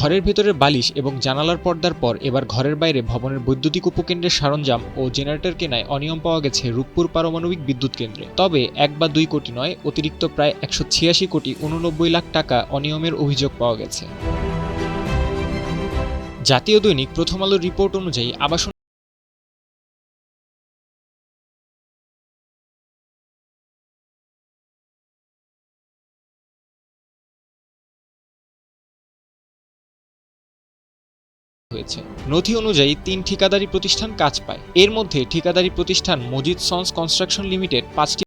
ঘরের ভেতরের বালিশ এবং জানালার পর্দার পর এবার ঘরের বাইরে ভবনের বৈদ্যুতিক উপকেন্দ্রের সরঞ্জাম ও জেনারেটর কেনায় অনিয়ম পাওয়া গেছে রূপপুর পারমাণবিক বিদ্যুৎ কেন্দ্রে। তবে ১ বা ২ কোটি নয়, অতিরিক্ত প্রায় ১৮৬,৮৯,০০,০০০ টাকা অনিয়মের অভিযোগ পাওয়া গেছে। জাতীয় দৈনিক প্রথম আলোর রিপোর্ট অনুযায়ী আবাসন হয়েছে। নথি অনুযায়ী ৩ ঠিকাদারি প্রতিষ্ঠান কাজ পায়। এর মধ্যে ঠিকাদারি প্রতিষ্ঠান মজিদ সন্স কনস্ট্রাকশন লিমিটেড ৫টি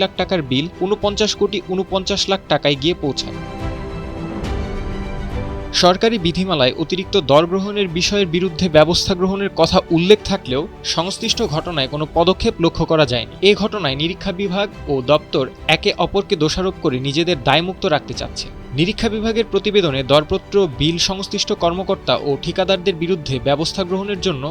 লাখ টাকার বিল ৪৯,৪৯,০০,০০০ টাকায় গিয়ে পৌঁছায়। সরকারি বিধিমালায় অতিরিক্ত দর গ্রহণের বিষয়ের বিরুদ্ধে ব্যবস্থা গ্রহণের কথা উল্লেখ থাকলেও সংশ্লিষ্ট ঘটনায় কোনো পদক্ষেপ লক্ষ্য করা যায়নি। এ ঘটনায় নিরীক্ষা বিভাগ ও দপ্তর একে অপরকে দোষারোপ করে নিজেদের দায়মুক্ত রাখতে চাচ্ছে। নিরীক্ষা বিভাগের প্রতিবেদনে দরপত্র, বিল সংশ্লিষ্ট কর্মকর্তা ও ঠিকাদারদের বিরুদ্ধে ব্যবস্থা গ্রহণের জন্য